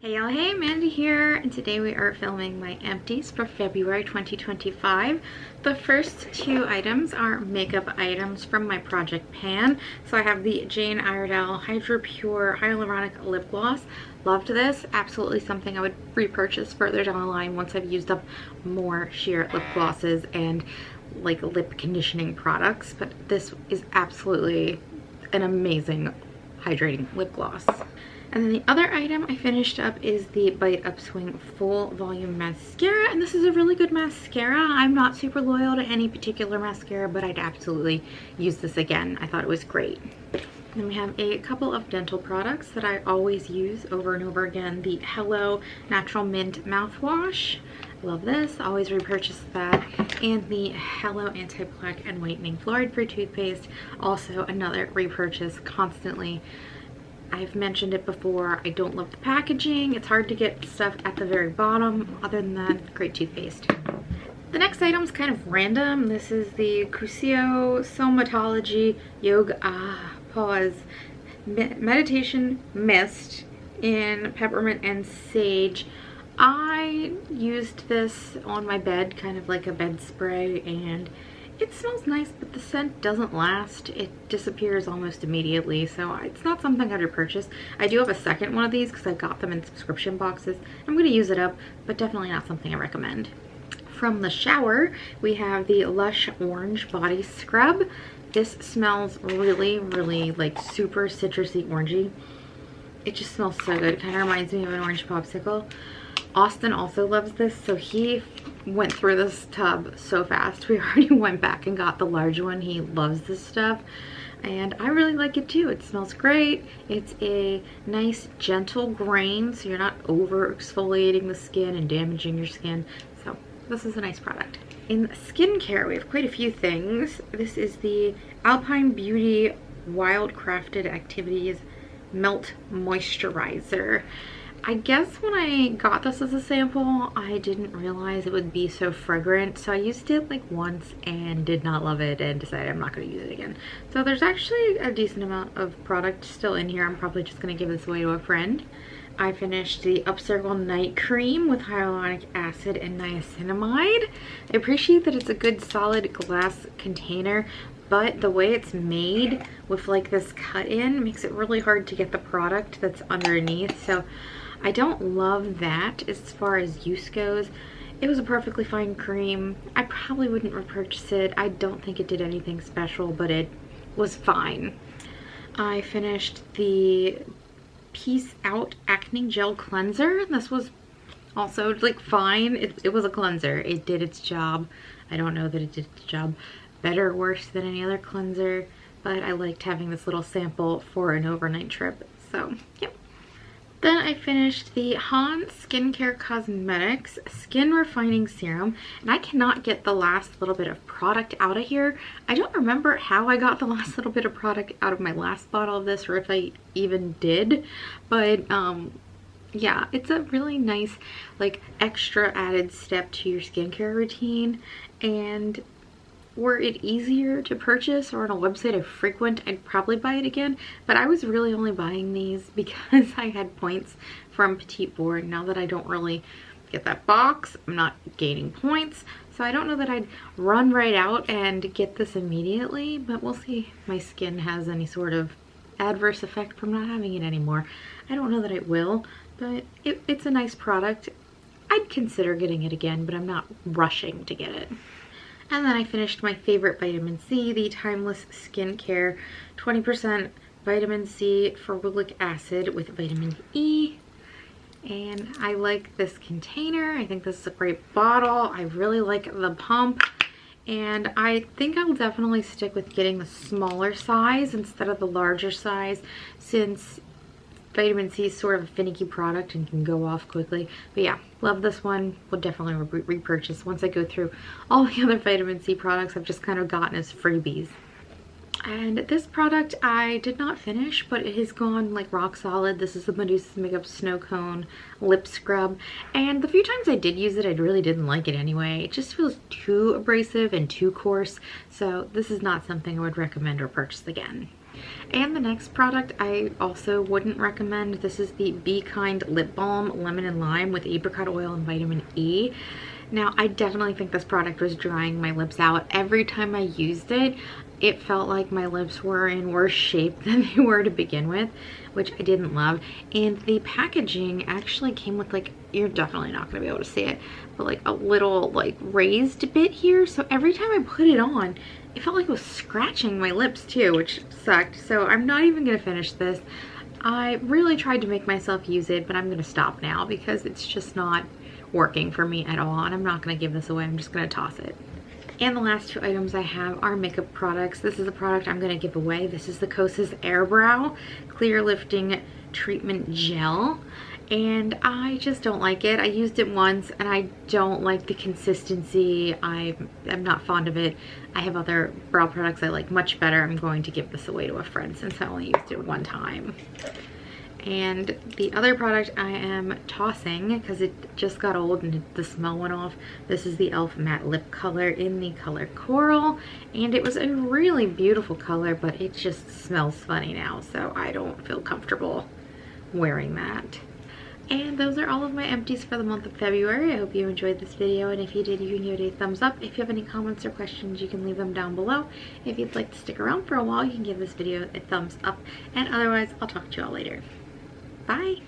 Hey y'all, hey, Mandy here, and today we are filming my empties for February 2025. The first two items are makeup items from my project pan. So I have the Jane Iredale Hydro Pure Hyaluronic Lip Gloss. Loved this, absolutely something I would repurchase further down the line once I've used up more sheer lip glosses and like lip conditioning products. But this is absolutely an amazing hydrating lip gloss. And then the other item I finished up is the Bite Upswing Full Volume Mascara, and this is a really good mascara. I'm not super loyal to any particular mascara, but I'd absolutely use this again. I thought it was great. Then we have a couple of dental products that I always use over and over again. The Hello Natural Mint Mouthwash. Love this, always repurchase that. And the Hello Anti-Plaque and Whitening Fluoride-Free Toothpaste. Also another repurchase constantly. I've mentioned it before, I don't love the packaging. It's hard to get stuff at the very bottom. Other than that, great toothpaste. The next item is kind of random. This is the Crucio Somatology Yoga Meditation Mist in Peppermint and Sage. I used this on my bed, kind of like a bed spray, and it smells nice, but the scent doesn't last. It disappears almost immediately, so it's not something I'd repurchase. I do have a second one of these because I got them in subscription boxes. I'm going to use it up, but definitely not something I recommend. From the shower, we have the Lush Orange Body Scrub. This smells really, really like super citrusy orangey. It just smells so good. It kind of reminds me of an orange popsicle. Austin also loves this, so he went through this tub so fast. We already went back and got the large one. He loves this stuff, and I really like it too. It smells great. It's a nice gentle grain, so you're not over exfoliating the skin and damaging your skin. So this is a nice product. In skincare, we have quite a few things. This is the Alpine Beauty Wild Crafted Activities Melt Moisturizer. I guess when I got this as a sample, I didn't realize it would be so fragrant. So I used it like once and did not love it and decided I'm not going to use it again. So there's actually a decent amount of product still in here. I'm probably just going to give this away to a friend. I finished the Upcircle Night Cream with hyaluronic acid and niacinamide. I appreciate that it's a good solid glass container, but the way it's made with like this cut in makes it really hard to get the product that's underneath. So I don't love that as far as use goes. It was a perfectly fine cream. I probably wouldn't repurchase it. I don't think it did anything special, but it was fine. I finished the Peace Out Acne Gel Cleanser. This was also like fine. It was a cleanser. It did its job. I don't know that it did its job better or worse than any other cleanser, but I liked having this little sample for an overnight trip. So, yep. Then I finished the Han Skincare Cosmetics Skin Refining Serum, and I cannot get the last little bit of product out of here. I don't remember how I got the last little bit of product out of my last bottle of this, or if I even did, but yeah, it's a really nice like extra added step to your skincare routine. And were it easier to purchase or on a website I frequent, I'd probably buy it again. But I was really only buying these because I had points from Petite Bourg. Now that I don't really get that box, I'm not gaining points. So I don't know that I'd run right out and get this immediately, but we'll see if my skin has any sort of adverse effect from not having it anymore. I don't know that it will, but it's a nice product. I'd consider getting it again, but I'm not rushing to get it. And then I finished my favorite vitamin C, the Timeless Skincare 20% vitamin C ferulic acid with vitamin E. And I like this container. I think this is a great bottle. I really like the pump. And I think I'll definitely stick with getting the smaller size instead of the larger size, since vitamin C is sort of a finicky product and can go off quickly. But yeah, love this one. Will definitely repurchase once I go through all the other vitamin C products I've just kind of gotten as freebies. And this product I did not finish, but it has gone like rock solid. This is the Medusa's Makeup Snow Cone Lip Scrub. And the few times I did use it, I really didn't like it anyway. It just feels too abrasive and too coarse. So this is not something I would recommend or purchase again. And the next product I also wouldn't recommend. This is the Be Kind Lip Balm Lemon and Lime with apricot oil and vitamin E. Now, I definitely think this product was drying my lips out. Every time I used it, it felt like my lips were in worse shape than they were to begin with, which I didn't love. And the packaging actually came with, like, you're definitely not gonna be able to see it, but like a little like raised bit here. So every time I put it on, it felt like it was scratching my lips too, which sucked. So I'm not even gonna finish this. I really tried to make myself use it, but I'm gonna stop now because it's just not working for me at all, and I'm not gonna give this away. I'm just gonna toss it. And the last two items I have are makeup products. This is a product I'm gonna give away. This is the Kosas Airbrow Clear Lifting Treatment Gel, and I just don't like it. I used it once and I don't like the consistency. I'm not fond of it. I have other brow products I like much better. I'm going to give this away to a friend since I only used it one time. And the other product I am tossing because it just got old and the smell went off. This is the e.l.f. Matte Lip Color in the color Coral. And it was a really beautiful color, but it just smells funny now. So I don't feel comfortable wearing that. And those are all of my empties for the month of February. I hope you enjoyed this video, and if you did, you can give it a thumbs up. If you have any comments or questions, you can leave them down below. If you'd like to stick around for a while, you can give this video a thumbs up. And otherwise, I'll talk to you all later. Bye!